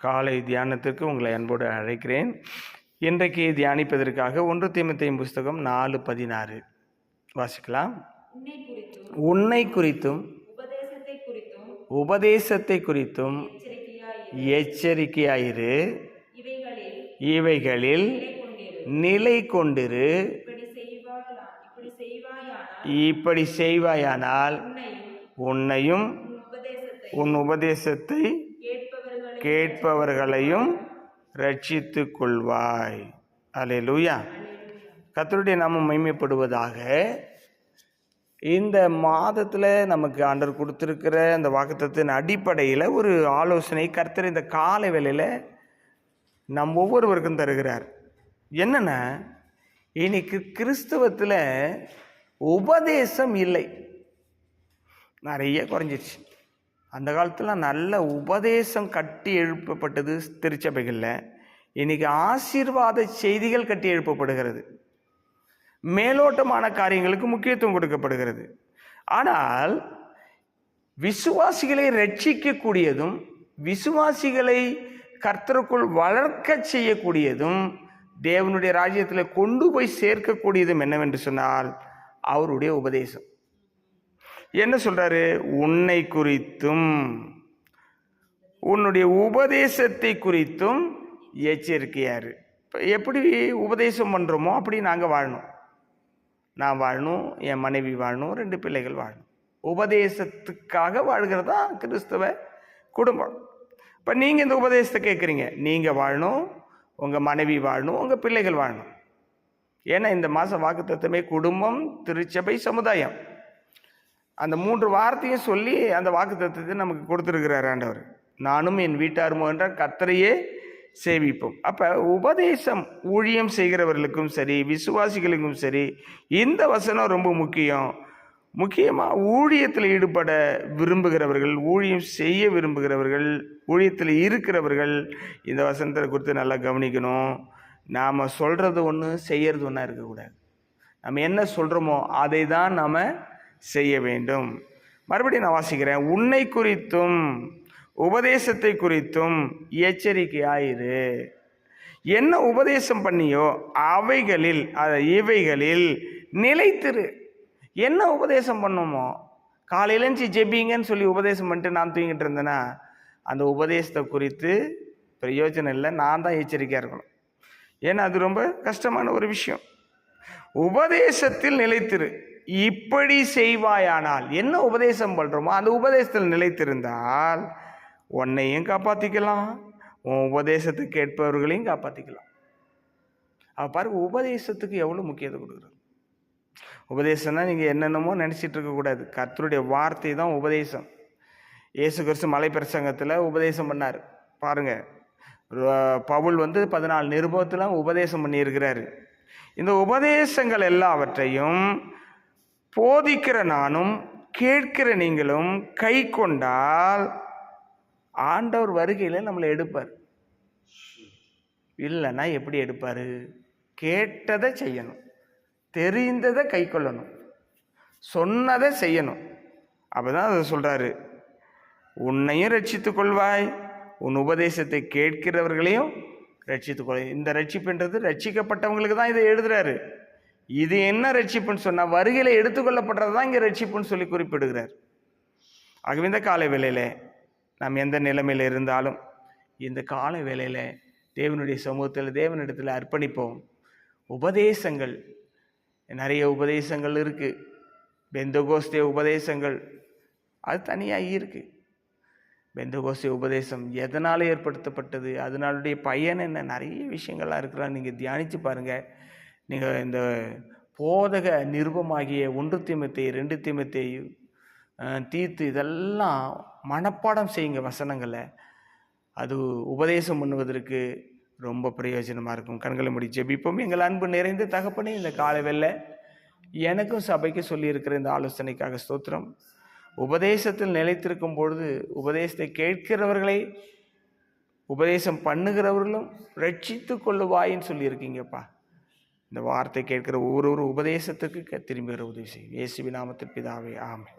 காலை தியானத்திற்கு உங்களை அன்போடு அழைக்கிறேன். இன்றைக்கு தியானிப்பதற்காக 1 தீமோத்தேயு புஸ்தகம் 4:16 வாசிக்கலாம். உன்னை குறித்தும் உபதேசத்தை குறித்தும் எச்சரிக்கையாயிரு, இவைகளில் நிலை கொண்டிரு. இப்படி செய்வாயானால் உன்னையும் உன் உபதேசத்தை கேட்பவர்களையும் ரட்சித்துக் கொள்வாய். அல்லேலூயா. கர்த்தருடைய நாமம் மகிமைப்படுவதாக. இந்த மாதத்தில் நமக்கு ஆண்டவர் கொடுத்துருக்கிற அந்த வாக்குத்தத்தின் அடிப்படையில் ஒரு ஆலோசனை கர்த்தர் இந்த காலை வேளையில் நம் ஒவ்வொருவருக்கும் தருகிறார். என்னென்னா, இன்னைக்கு கிறிஸ்தவத்தில் உபதேசம் இல்லை, நிறைய குறைஞ்சிருச்சு. அந்த காலத்தில் நல்ல உபதேசம் கட்டி எழுப்பப்பட்டது திருச்சபைகளில். இன்றைக்கி ஆசீர்வாத செய்திகள் கட்டி எழுப்பப்படுகிறது, மேலோட்டமான காரியங்களுக்கு முக்கியத்துவம் கொடுக்கப்படுகிறது. ஆனால் விசுவாசிகளை ரட்சிக்கக்கூடியதும் விசுவாசிகளை கர்த்தருக்குள் வளர்க்க செய்யக்கூடியதும் தேவனுடைய ராஜ்யத்தில் கொண்டு போய் சேர்க்கக்கூடியதும் என்னவென்று சொன்னால் அவருடைய உபதேசம். என்ன சொல்றாரு? உன்னை குறித்தும் உன்னுடைய உபதேசத்தை குறித்தும் எச்சரிக்கையாரு. இப்போ எப்படி உபதேசம் பண்ணுறோமோ அப்படி நாங்கள் வாழணும். நான் வாழணும், என் மனைவி வாழணும், 2 பிள்ளைகள் வாழணும். உபதேசத்துக்காக வாழ்கிறது தான் கிறிஸ்தவ குடும்பம். இப்போ நீங்கள் இந்த உபதேசத்தை கேட்குறீங்க, நீங்கள் வாழணும், உங்கள் மனைவி வாழணும், உங்கள் பிள்ளைகள் வாழணும். ஏன்னா இந்த மாதம் வாக்குத்தத்தமே குடும்பம், திருச்சபை, சமுதாயம், அந்த 3 வார்த்தையும் சொல்லி அந்த வாக்குத்தத்தத்தை நமக்கு கொடுத்துருக்கிறார் ஆண்டவர். நானும் என் வீட்டாருமோ என்ற கர்த்தரையே சேவிப்போம். அப்போ உபதேசம் ஊழியம் செய்கிறவர்களுக்கும் சரி, விசுவாசிகளுக்கும் சரி, இந்த வசனம் ரொம்ப முக்கியம். முக்கியமாக ஊழியத்தில் ஈடுபட விரும்புகிறவர்கள், ஊழியம் செய்ய விரும்புகிறவர்கள், ஊழியத்தில் இருக்கிறவர்கள் இந்த வசனத்தை குறித்து நல்லா கவனிக்கணும். நாம் சொல்கிறது ஒன்று, செய்கிறது ஒன்றா இருக்கக்கூடாது. நம்ம என்ன சொல்கிறோமோ அதை தான் நாம் செய்ய வேண்டும். மறுபடியும் நான் வாசிக்கிறேன். உன்னை குறித்தும் உபதேசத்தை குறித்தும் எச்சரிக்கையாயிரு. என்ன உபதேசம் பண்ணியோ அவைகளில் இவைகளில் நிலைத்திரு. என்ன உபதேசம் பண்ணுமோ, காலையிலஞ்சு ஜெபிங்கன்னு சொல்லி உபதேசம் பண்ணிட்டு நான் தூங்கிட்டு இருந்தேன்னா அந்த உபதேசத்தை குறித்து பிரயோஜனம் இல்லை. நான் தான் எச்சரிக்கையாக இருக்கணும். ஏன்னா அது ரொம்ப கஷ்டமான ஒரு விஷயம். உபதேசத்தில் நிலைத்திரு. இப்படி செய்வாயானால், என்ன உபதேசம் பண்ணுறோமோ அந்த உபதேசத்தில் நிலைத்திருந்தால் உன்னையும் காப்பாற்றிக்கலாம், உன் உபதேசத்தை கேட்பவர்களையும் காப்பாற்றிக்கலாம். பாருங்க, உபதேசத்துக்கு எவ்வளோ முக்கியத்துவம் கொடுக்குறது. உபதேசம்னா நீங்கள் என்னென்னமோ நினச்சிட்டு இருக்கக்கூடாது. கர்த்தருடைய வார்த்தை தான் உபதேசம். இயேசு கிறிஸ்து மலை பிரசங்கத்தில் உபதேசம் பண்ணார். பாருங்கள், பவுல் 14 நிருபத்தில் உபதேசம் பண்ணியிருக்கிறாரு. இந்த உபதேசங்கள் எல்லாவற்றையும் போதிக்கிற நானும் கேட்கிற நீங்களும் கை கொண்டால் ஆண்டவர் வருகையில் நம்மளை எடுப்பார். இல்லைன்னா எப்படி எடுப்பார்? கேட்டதை செய்யணும், தெரிந்ததை கை கொள்ளணும், சொன்னதை செய்யணும். அப்போதான் அதை சொல்கிறாரு, உன்னையும் ரட்சித்துக் கொள்வாய், உன் உபதேசத்தை கேட்கிறவர்களையும் ரட்சித்துக்கொள்ள. இந்த ரட்சிப்புன்றது ரட்சிக்கப்பட்டவங்களுக்கு தான் இதை எழுதுறாரு. இது என்ன ரட்சிப்புன்னு சொன்னால் வருகையில் எடுத்துக்கொள்ளப்படுறது தான் இங்கே ரட்சிப்புன்னு சொல்லி குறிப்பிடுகிறார். ஆகவே இந்த காலை வேளையில் நாம் எந்த நிலைமையில் இருந்தாலும் இந்த காலை வேளையில் தேவனுடைய சமூகத்தில் தேவனிடத்தில் அர்ப்பணிப்போம். உபதேசங்கள் நிறைய உபதேசங்கள் இருக்குது. பெந்தகோஸ்தே உபதேசங்கள் அது தனியாக இருக்குது. பெந்தகோஸ்தே உபதேசம் எதனால் ஏற்படுத்தப்பட்டது, அதனாலுடைய பயன் என்ன, நிறைய விஷயங்கள்லாம் இருக்கிறாங்க. நீங்கள் தியானித்து பாருங்கள். நீங்கள் இந்த போதக நிருபமாகிய 1 தீமோத்தேயு, 2 தீமோத்தேயு, தீத்து இதெல்லாம் மனப்பாடம் செய்யுங்க வசனங்களை. அது உபதேசம் பண்ணுவதற்கு ரொம்ப பிரயோஜனமாக இருக்கும். கண்களை மூடி ஜெபிப்போம். எங்கள் அன்பு நிறைந்த தகப்பனே, இந்த காலைவேளை எனக்கும் சபைக்கு சொல்லியிருக்கிற இந்த ஆலோசனைக்காக ஸ்தோத்திரம். உபதேசத்தில் நிலைத்திருக்கும் பொழுது உபதேசத்தை கேட்கிறவர்களை உபதேசம் பண்ணுகிறவர்களும் ரட்சித்து கொள்ளுவாயின்னு சொல்லியிருக்கீங்கப்பா. இந்த வார்த்தை கேட்கிற ஒவ்வொரு உபதேசத்துக்கு திரும்பி வர உதவி செய்யும். இயேசுவின் நாமத்தில் பிதாவே, ஆமென்.